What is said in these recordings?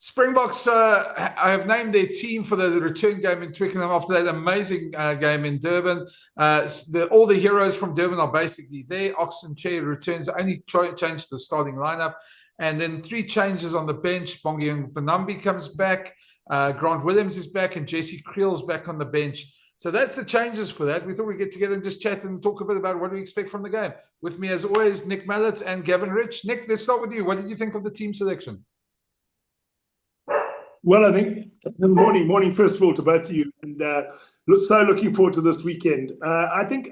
Springboks I have named their team for the return game in Twickenham after that amazing game in Durban. All the heroes from Durban are basically there. Oxen Chair returns, only changed the starting lineup. And then 3 changes on the bench. Bongi and Banambi comes back. Grant Williams is back and Jesse Creel's back on the bench. So that's the changes for that. We thought we'd get together and just chat and talk a bit about what we expect from the game. With me, as always, Nick Mallett and Gavin Rich. Nick, let's start with you. What did you think of the team selection? Well, I think morning, first of all, to both of you, and so looking forward to this weekend. I think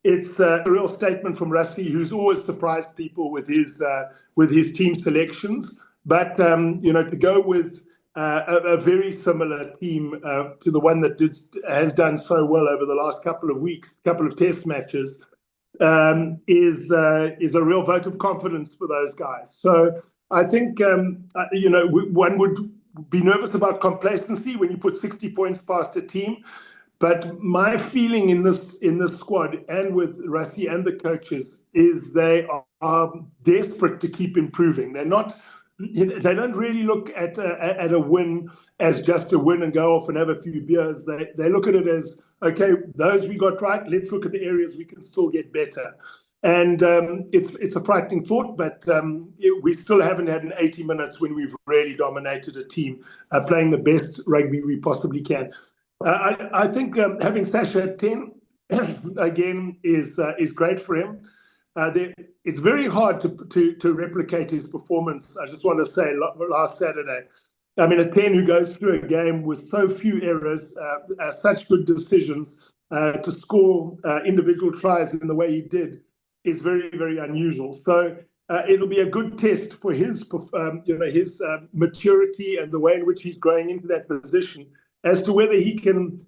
it's a real statement from Rusty, who's always surprised people with his team selections. But to go with a very similar team to the one that has done so well over the last couple of weeks, couple of test matches, is a real vote of confidence for those guys. So I think, one would be nervous about complacency when you put 60 points past a team. But my feeling in this squad and with Rusty and the coaches is they are desperate to keep improving. They don't really look at a win as just a win and go off and have a few beers. They look at it as, okay, those we got right, let's look at the areas we can still get better. And it's a frightening thought, but we still haven't had an 80 minutes when we've really dominated a team, playing the best rugby we possibly can. I think having Sasha at 10 again is great for him. It's very hard to replicate his performance. I just want to say last Saturday, I mean, a 10 who goes through a game with so few errors, such good decisions, to score individual tries in the way he did is very, very unusual. So it'll be a good test for his maturity and the way in which he's growing into that position as to whether he can,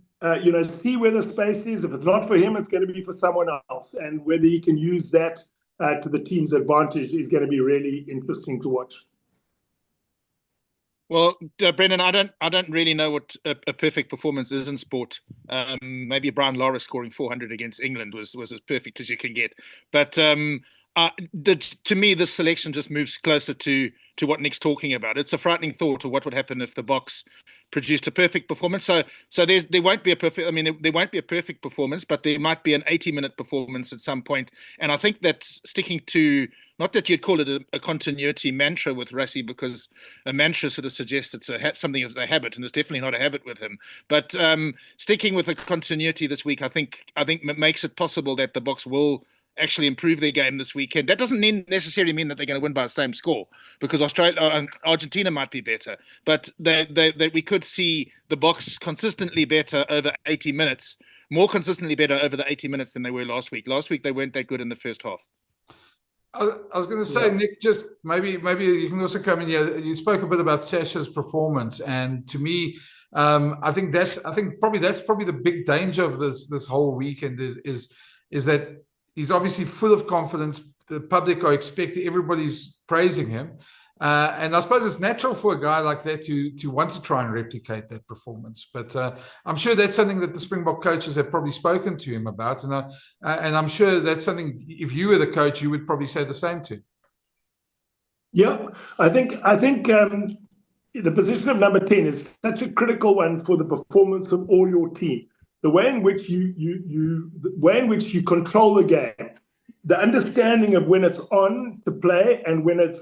see where the space is. If it's not for him, it's going to be for someone else, and whether he can use that to the team's advantage is going to be really interesting to watch. Well, Brendan, I don't really know what a perfect performance is in sport. Maybe Brian Lara scoring 400 against England was as perfect as you can get. But to me, this selection just moves closer to what Nick's talking about. It's a frightening thought of what would happen if the Boks produced a perfect performance. So there won't be a perfect. I mean, there won't be a perfect performance, but there might be an 80-minute performance at some point. And I think that's sticking to. Not that you'd call it a continuity mantra with Rassie, because a mantra sort of suggests it's something as a habit, and it's definitely not a habit with him. But sticking with the continuity this week, I think makes it possible that the Boks will actually improve their game this weekend. That doesn't necessarily mean that they're going to win by the same score, because Argentina might be better. But we could see the Boks consistently better over 80 minutes, more consistently better over the 80 minutes than they were last week. Last week, they weren't that good in the first half. I was going to say, yeah. Nick, just maybe you can also come in here. You spoke a bit about Sasha's performance, and to me, I think that's probably the big danger of this whole weekend is that he's obviously full of confidence. The public are expecting, everybody's praising him, and I suppose it's natural for a guy like that to want to try and replicate that performance. But I'm sure that's something that the Springbok coaches have probably spoken to him about, and I'm sure that's something, if you were the coach, you would probably say the same to. Yeah, I think the position of number 10 is such a critical one for the performance of all your team. The way in which you control the game, the understanding of when it's on to play and when it's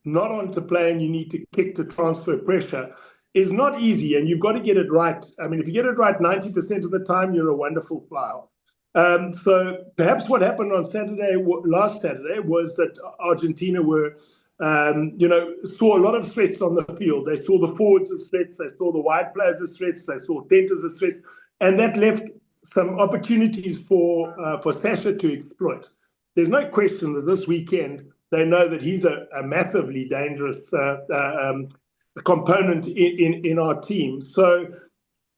not on to play and you need to kick to transfer pressure is not easy, and you've got to get it right. I mean, if you get it right 90% of the time, you're a wonderful flyer. So perhaps what happened on last Saturday, was that Argentina saw a lot of threats on the field. They saw the forwards as threats, they saw the wide players as threats, they saw centers as threats, and that left some opportunities for Sasha to exploit. There's no question that this weekend they know that he's a massively dangerous component in our team. So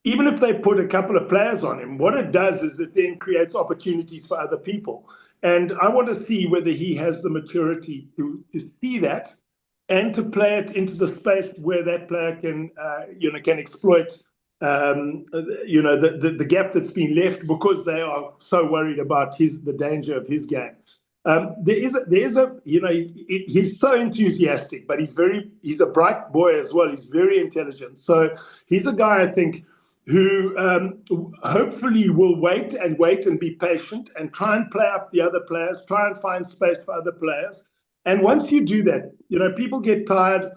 even if they put a couple of players on him, what it does is it then creates opportunities for other people. And I want to see whether he has the maturity to see that and to play it into the space where that player can exploit the gap that's been left, because they are so worried about the danger of his game. He's so enthusiastic, but he's a bright boy as well. He's very intelligent. So he's a guy, I think, who hopefully will wait and be patient and try and play up the other players, try and find space for other players. And once you do that, people get tired.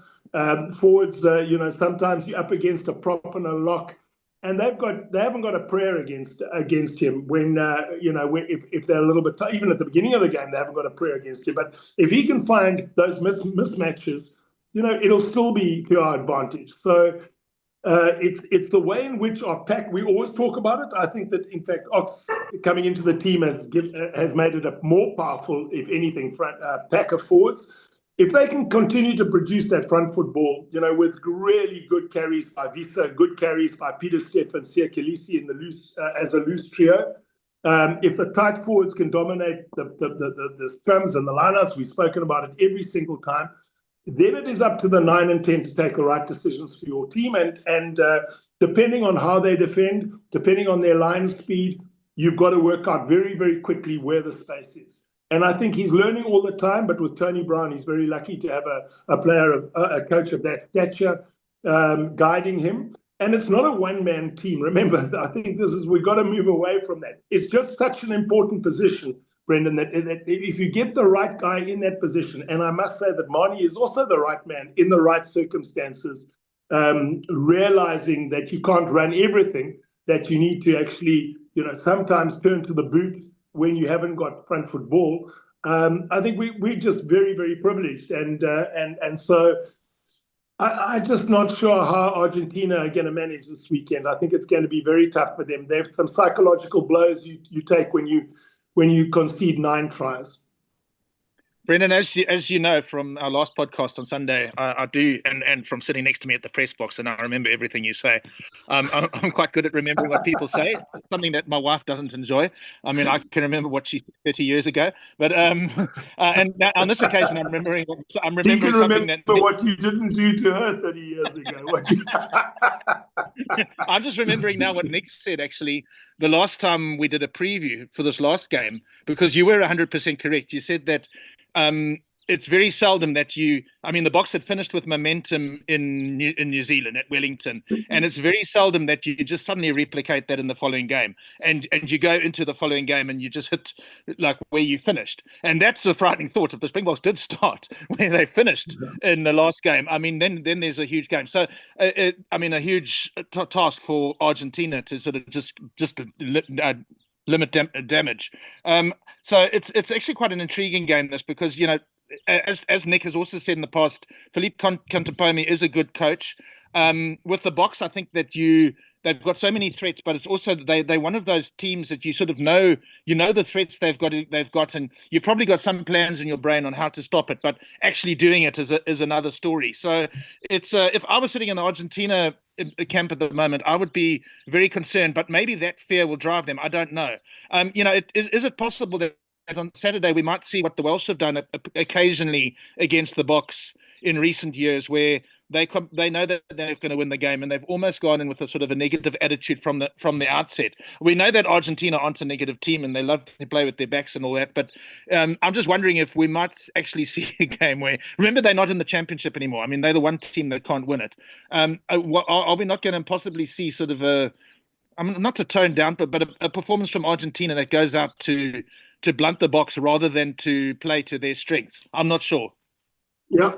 Forwards, sometimes you're up against a prop and a lock, and they haven't got a prayer against him when if they're a little bit even at the beginning of the game, they haven't got a prayer against him. But if he can find those mismatches, it'll still be to our advantage. So it's the way in which our pack, we always talk about it. I think that in fact Ox coming into the team has made it a more powerful, if anything, pack of forwards. If they can continue to produce that front foot ball, with really good carries by Visa, good carries by Peter Steff and Siya Kolisi in the loose as a loose trio, if the tight forwards can dominate the scrums and the lineouts, we've spoken about it every single time, then it is up to the 9 and 10 to take the right decisions for your team. And depending on how they defend, depending on their line speed, you've got to work out very, very quickly where the space is. And I think he's learning all the time, but with Tony Brown, he's very lucky to have a coach of that stature guiding him. And it's not a one-man team. Remember, I think we've got to move away from that. It's just such an important position, Brendan, that if you get the right guy in that position, and I must say that Marnie is also the right man in the right circumstances, realizing that you can't run everything, that you need to actually, sometimes turn to the boot when you haven't got front foot ball. I think we're just very, very privileged. And so I'm just not sure how Argentina are going to manage this weekend. I think it's going to be very tough for them. They have some psychological blows you take when you concede 9 tries. Brendan, as you know from our last podcast on Sunday, I do, and from sitting next to me at the press box, and I remember everything you say. I'm quite good at remembering what people say, something that my wife doesn't enjoy. I mean, I can remember what she said 30 years ago, but and now, on this occasion, I'm remembering something that what you didn't do to her 30 years ago. I'm just remembering now what Nick said, actually, the last time we did a preview for this last game, because you were 100% correct. You said that it's very seldom that the Boks had finished with momentum in New Zealand at Wellington, and it's very seldom that you just suddenly replicate that in the following game, and you go into the following game and you just hit like where you finished. And that's a frightening thought. If the Springboks did start where they finished in the last game, then there's a huge game. So a huge task for Argentina to sort of just limit damage. So it's actually quite an intriguing game, this, because as Nick has also said in the past, Philippe Contepomi is a good coach. With the Boks, I think that they've got so many threats, but it's also they're one of those teams that you sort of know the threats they've got, and you've probably got some plans in your brain on how to stop it, but actually doing it is another story. So it's if I was sitting in the Argentina camp at the moment, I would be very concerned, but maybe that fear will drive them. I don't know. Is it possible that on Saturday we might see what the Welsh have done occasionally against the Boks in recent years, where they know that they're going to win the game, and they've almost gone in with a sort of a negative attitude from the outset. We know that Argentina aren't a negative team, and they love to play with their backs and all that. But I'm just wondering if we might actually see a game where, remember, they're not in the championship anymore. I mean, they're the one team that can't win it. Are we not going to possibly see sort of not to tone down, but a performance from Argentina that goes out to blunt the Boks rather than to play to their strengths? I'm not sure. Yeah.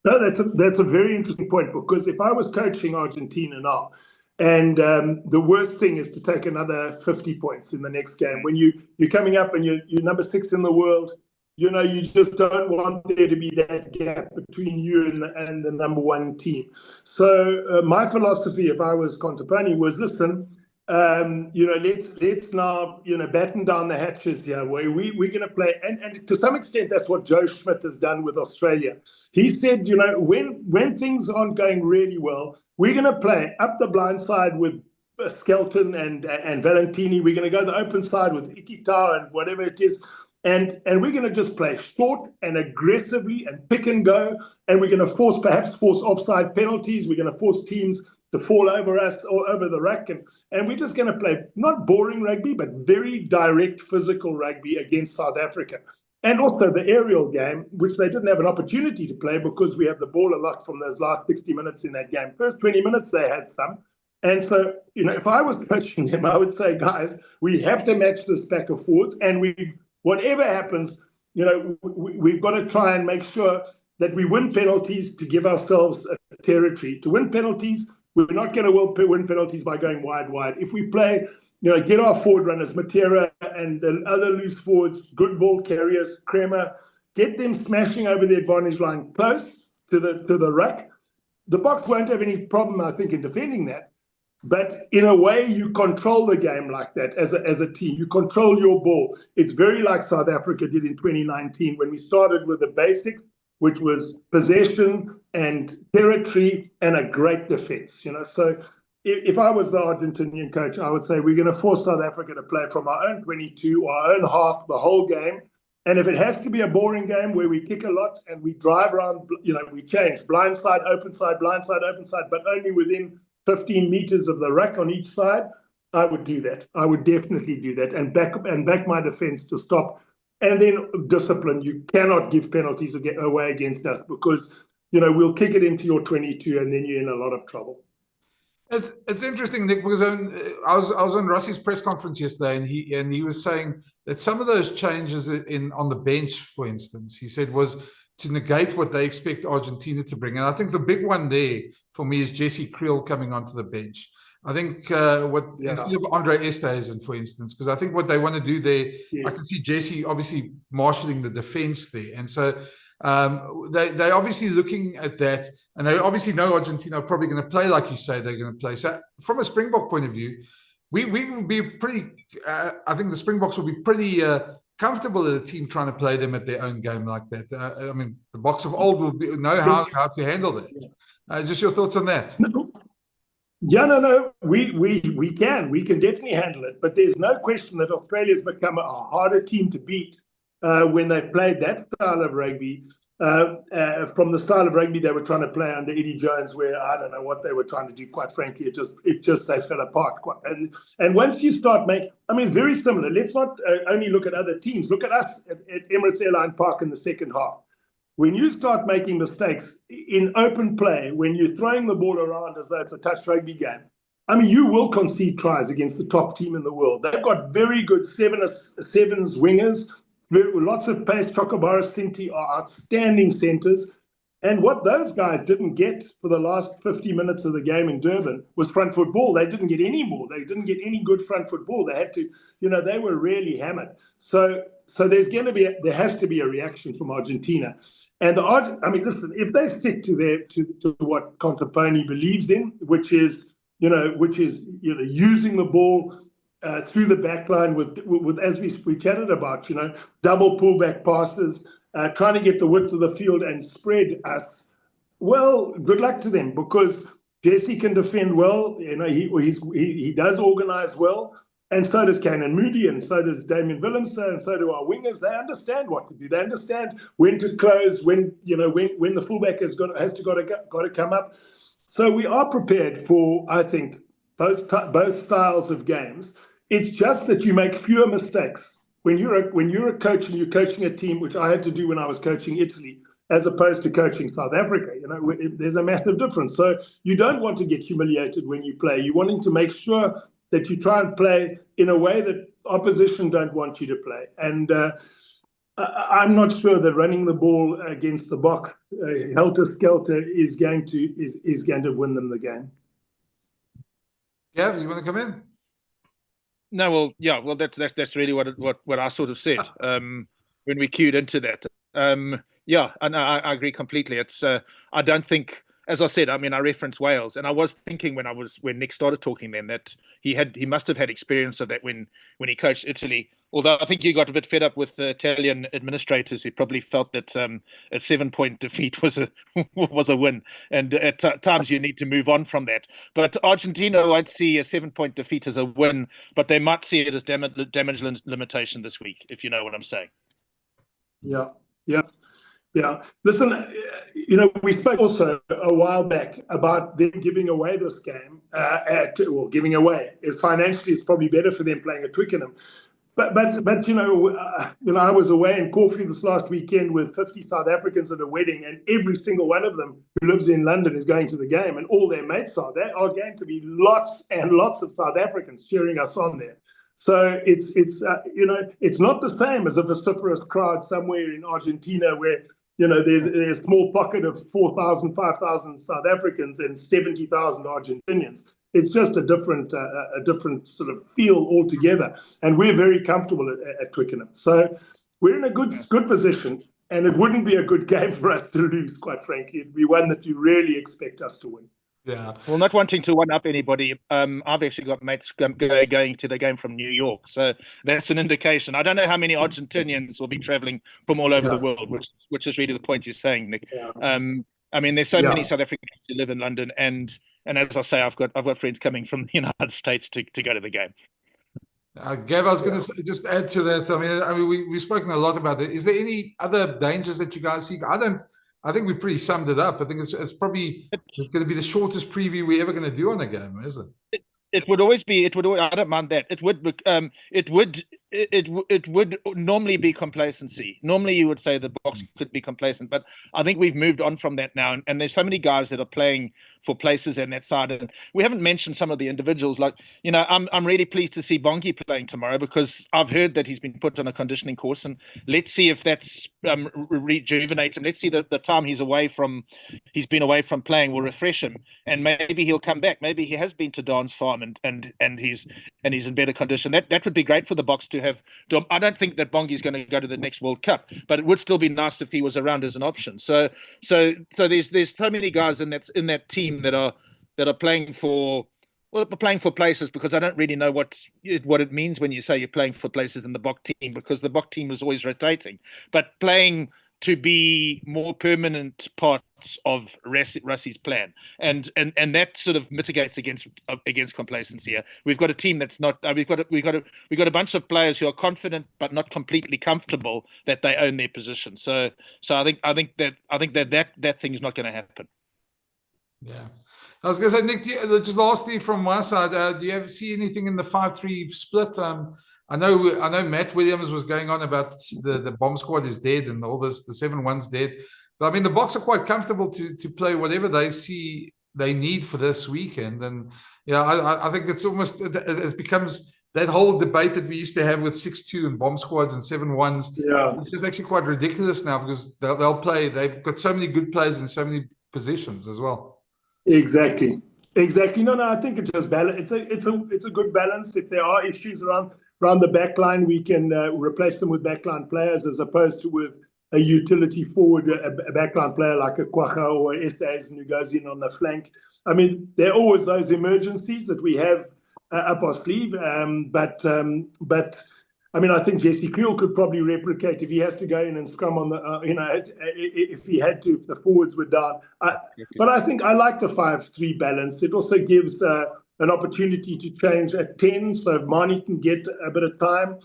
No, that's a very interesting point, because if I was coaching Argentina now, and the worst thing is to take another 50 points in the next game, when you're coming up and you're number 6 in the world, you just don't want there to be that gap between you and the number 1 team. So my philosophy, if I was Contepomi, was, listen, let's now batten down the hatches here. Where we're going to play, and to some extent that's what Joe Schmidt has done with Australia. He said, when things aren't going really well, we're going to play up the blind side with Skelton and Valentini. We're going to go the open side with Ikitau and whatever it is. And we're going to just play short and aggressively and pick and go. And we're going to perhaps force offside penalties. We're going to force teams to fall over us or over the ruck. And we're just going to play not boring rugby, but very direct physical rugby against South Africa. And also the aerial game, which they didn't have an opportunity to play because we have the ball a lot from those last 60 minutes in that game. First 20 minutes, they had some. And so, if I was coaching them, I would say, guys, we have to match this pack of forwards. And whatever happens, we've got to try and make sure that we win penalties to give ourselves a territory. To win penalties, we're not going to win penalties by going wide. If we play, get our forward runners, Matera and other loose forwards, good ball carriers, Kremer, get them smashing over the advantage line close to the ruck. The Boks won't have any problem, I think, in defending that. But in a way, you control the game like that as a team. You control your ball. It's very like South Africa did in 2019 when we started with the basics, which was possession and territory and a great defense. So if I was the Argentinian coach, I would say we're going to force South Africa to play from our own 22, our own half, the whole game. And if it has to be a boring game where we kick a lot and we drive around, we change blind side, open side, but only within 15 meters of the ruck on each side, I would do that. I would definitely do that and back my defense to stop. And then discipline. You cannot give penalties away against us because, we'll kick it into your 22 and then you're in a lot of trouble. It's interesting, Nick, because I was on Russie's press conference yesterday, and he was saying that some of those changes on the bench, for instance, he said was to negate what they expect Argentina to bring. And I think the big one there for me is Jesse Kriel coming onto the bench. I think instead of Andre Esterhuizen, for instance, because I think what they want to do there, I can see Jesse obviously marshalling the defense there. And so they're obviously looking at that, and they obviously know Argentina are probably going to play like you say they're going to play. So from a Springbok point of view, we will be pretty, I think the Springboks will be pretty comfortable at a team trying to play them at their own game like that. I mean, the Boks of old will know how to handle that. Just your thoughts on that? No. We can definitely handle it. But there's no question that Australia's become a harder team to beat when they've played that style of rugby. From the style of rugby they were trying to play under Eddie Jones, where I don't know what they were trying to do. Quite frankly, it just they fell apart. And once you start very similar. Let's not only look at other teams. Look at us at Emirates Airline Park in the second half. When you start making mistakes in open play, when you're throwing the ball around as though it's a touch rugby game, you will concede tries against the top team in the world. They've got very good sevens wingers, lots of pace. Chocobaris Tinti are outstanding centres. And what those guys didn't get for the last 50 minutes of the game in Durban was front foot ball. They didn't get any more. They didn't get any good front foot ball. They had to, they were really hammered. So there has to be a reaction from Argentina. And listen, if they stick to what Contaponi believes in, which is using the ball through the back line with as we chatted about, double pullback passes, trying to get the width of the field and spread us, well, good luck to them, because Jesse can defend well. He does organize well. And so does Canan Moody, and so does Damien Willemse, and so do our wingers. They understand what to do. They understand when to close, when the fullback has got to come up. So we are prepared for, I think, both styles of games. It's just that you make fewer mistakes when you're a coach and you're coaching a team, which I had to do when I was coaching Italy, as opposed to coaching South Africa. There's a massive difference. So you don't want to get humiliated when you play. You're wanting to make sure that you try and play in a way that opposition don't want you to play. And I'm not sure that running the ball against the Boks, helter-skelter, is going to win them the game. Gav, you want to come in? No, well, that's really what I sort of said when we queued into that. And I agree completely. It's I don't think, as I said, I referenced Wales, and I was thinking when Nick started talking then that he must have had experience of that when he coached Italy. Although I think you got a bit fed up with the Italian administrators who probably felt that a 7-point defeat was a win, and at times you need to move on from that. But Argentina won't see a 7-point defeat as a win, but they might see it as damage limitation this week, if you know what I'm saying. Yeah. Listen, we spoke also a while back about them giving away this game. Giving away is financially, it's probably better for them playing at Twickenham. But I was away in Corfu this last weekend with 50 South Africans at a wedding, and every single one of them who lives in London is going to the game, and all their mates are. There are going to be lots and lots of South Africans cheering us on there. So it's not the same as a vociferous crowd somewhere in Argentina where there's a small pocket of 4,000, 5,000 South Africans and 70,000 Argentinians. It's just a different sort of feel altogether, and we're very comfortable at Twickenham. So we're in a good position, and it wouldn't be a good game for us to lose. Quite frankly, it'd be one that you really expect us to win. Yeah. Well, not wanting to one up anybody, I've actually got mates going to the game from New York, so that's an indication. I don't know how many Argentinians will be travelling from all over the world, which is really the point you're saying, Nick. Yeah. I mean, there's so many South Africans who live in London, and as I say, I've got friends coming from the United States to go to the game. Gav, I was going to just add to that. I mean, we've spoken a lot about it. Is there any other dangers that you guys see? I think we pretty summed it up. I think it's probably going to be the shortest preview we're ever going to do on a game, isn't it? It would always be. I don't mind that. It would normally be complacency. Normally, you would say the Boks could be complacent, but I think we've moved on from that now. And there's so many guys that are playing for places in that side, and we haven't mentioned some of the individuals. Like, I'm really pleased to see Bongi playing tomorrow, because I've heard that he's been put on a conditioning course, and let's see if that's rejuvenates him. Let's see the time he's been away from playing will refresh him, and maybe he'll come back. Maybe he has been to Dance Farm and he's in better condition. That would be great for the Boks to have. I don't think that Bongi is going to go to the next World Cup, but it would still be nice if he was around as an option. So there's so many guys in that team that are playing for places, because I don't really know what it means when you say you're playing for places in the Bok team, because the Bok team is always rotating, but playing to be more permanent parts of Rassie's plan, and that sort of mitigates against complacency. Here, we've got a team that's not. We've got a bunch of players who are confident but not completely comfortable that they own their position. So I think that thing is not going to happen. Yeah, I was going to say, Nick, just lastly from my side, do you ever see anything in the 5-3 split? I know Matt Williams was going on about the bomb squad is dead and all this, the 7-1's dead. But I mean, the Boks are quite comfortable to play whatever they see they need for this weekend. And I think it's almost, it becomes that whole debate that we used to have with 6-2 and bomb squads and 7-1s. Yeah, which is actually quite ridiculous now, because they'll play. They've got so many good players in so many positions as well. Exactly. No, I think it's just balance. It's a good balance. If there are issues around the back line, we can replace them with backline players, as opposed to with a utility forward, a backline player like a Kwacha or a Essays who goes in on the flank. I mean, there are always those emergencies that we have up our sleeve. But I mean, I think Jesse Creel could probably replicate if he has to go in and scrum on the, if he had to, if the forwards were down. But I think I like the 5-3 balance. It also gives an opportunity to change at 10, so Mani can get a bit of time.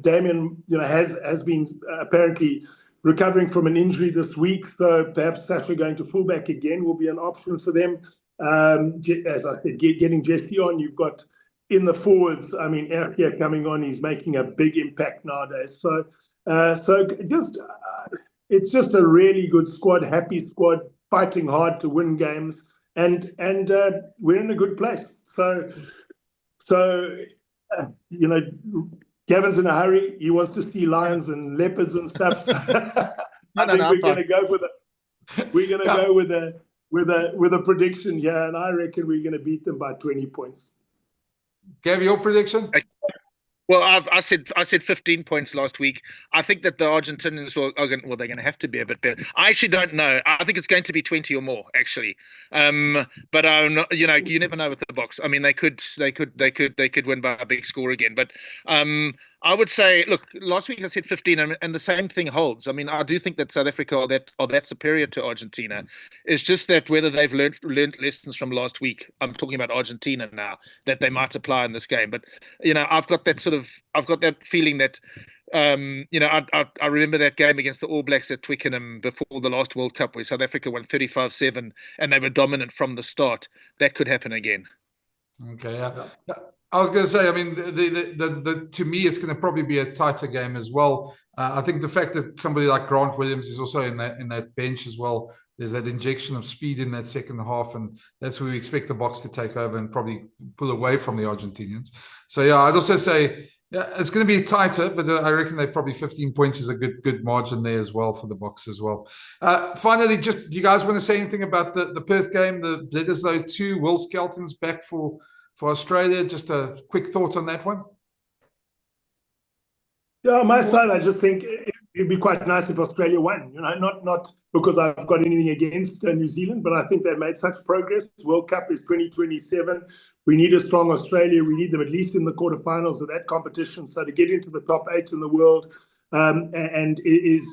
Damien, has been apparently recovering from an injury this week, so perhaps Sasha going to fullback again will be an option for them. As I said, getting Jesse on, you've got in the forwards. I mean, Erkia coming on, he's making a big impact nowadays. So it's just a really good squad, happy squad, fighting hard to win games. And we're in a good place. So Gavin's in a hurry. He wants to see lions and leopards and stuff. I think we're going to go with it. We're going to go with a prediction here, and I reckon we're going to beat them by 20 points. Gav, your prediction? Well, I said 15 points last week. I think that the Argentinians they're going to have to be a bit better. I actually don't know. I think it's going to be 20 or more, actually. But I'm not, you never know with the Boks. I mean, they could win by a big score again. But I would say, look, last week I said 15, and the same thing holds. I mean, I do think that South Africa are that superior to Argentina. It's just that whether they've learned lessons from last week. I'm talking about Argentina now, that they might apply in this game. But I've got that feeling that I remember that game against the All Blacks at Twickenham before the last World Cup, where South Africa won 35-7 and they were dominant from the start. That could happen again. Okay, yeah. I was going to say, I mean, to me, it's going to probably be a tighter game as well. I think the fact that somebody like Grant Williams is also in that bench as well, there's that injection of speed in that second half, and that's where we expect the Boks to take over and probably pull away from the Argentinians. So yeah, I'd also say it's going to be tighter, but I reckon they probably 15 points is a good margin there as well for the Boks as well. Finally, just do you guys want to say anything about the Perth game, the Bledisloe 2, Will Skelton's back for Australia? Just a quick thought on that one. Yeah, on my side, I just think it'd be quite nice if Australia won. You know, not because I've got anything against New Zealand, but I think they've made such progress. World Cup is 2027. We need a strong Australia. We need them at least in the quarterfinals of that competition. So to get into the top 8 in the world, and is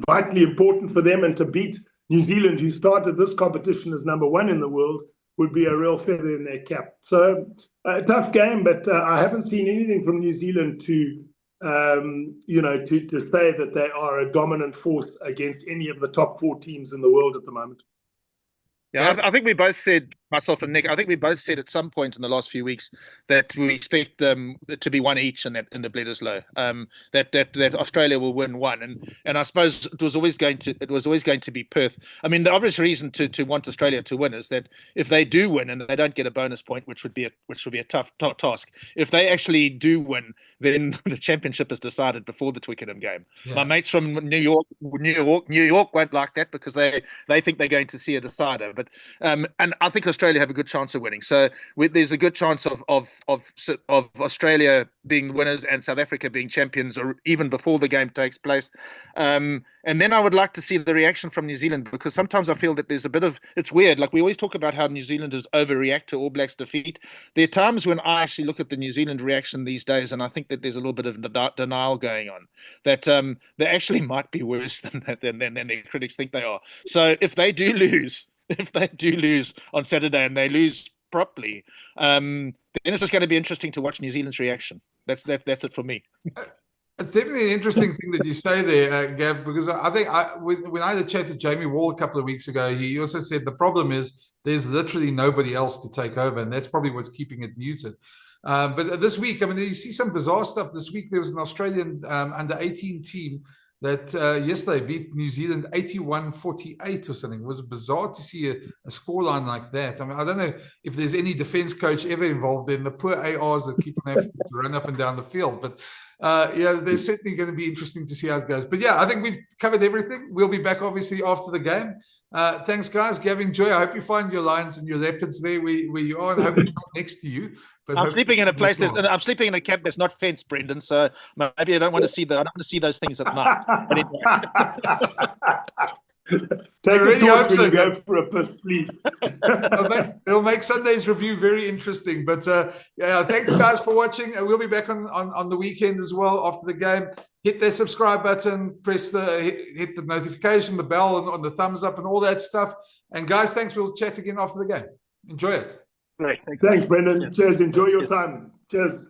vitally important for them. And to beat New Zealand, who started this competition as number 1 in the world, would be a real feather in their cap. So a tough game, but I haven't seen anything from New Zealand to say that they are a dominant force against any of the top 4 teams in the world at the moment. Yeah, I think we both said, myself and Nick, I think we both said at some point in the last few weeks that we expect them to be 1 each in the Bledisloe. That Australia will win 1, and I suppose it was always going to be Perth. I mean, the obvious reason to want Australia to win is that if they do win and they don't get a bonus point, which would be a tough task. If they actually do win, then the championship is decided before the Twickenham game. Yeah. My mates from New York won't like that because they think they're going to see a decider. But and I think Australia have a good chance of winning. So there's a good chance of Australia being winners and South Africa being champions, or even before the game takes place. And then I would like to see the reaction from New Zealand, because sometimes I feel that there's a bit of, it's weird. Like, we always talk about how New Zealanders overreact to All Blacks defeat. There are times when I actually look at the New Zealand reaction these days, and I think that there's a little bit of denial going on, that they actually might be worse than their critics think they are. So if they do lose on Saturday and they lose properly, then it's just going to be interesting to watch New Zealand's reaction. That's it for me. It's definitely an interesting thing that you say there, Gav, because I think when I had a chat to Jamie Wall a couple of weeks ago, he also said the problem is there's literally nobody else to take over, and that's probably what's keeping it muted. But this week, I mean, you see some bizarre stuff. This week, there was an Australian under-18 team that yesterday beat New Zealand 81-48 or something. It was bizarre to see a scoreline like that. I mean, I don't know if there's any defense coach ever involved in the poor ARs that keep on having to run up and down the field. But yeah, there's certainly going to be interesting to see how it goes. But yeah, I think we've covered everything. We'll be back, obviously, after the game. Thanks, guys. Gavin, enjoy. I hope you find your lions and your leopards there where you are, and hopefully not next to you. But I'm sleeping in a place I'm sleeping in a camp that's not fenced, Brendan. So maybe I don't want to see those things at night. But Take a torch when you go for a piss, please. It'll make Sunday's review very interesting. But yeah, thanks, guys, for watching. We'll be back on the weekend as well after the game. Hit that subscribe button, press hit the notification, the bell, and on the thumbs up and all that stuff. And guys, thanks. We'll chat again after the game. Enjoy it. Great. Thanks, Brendan. Cheers. Enjoy your time. Cheers.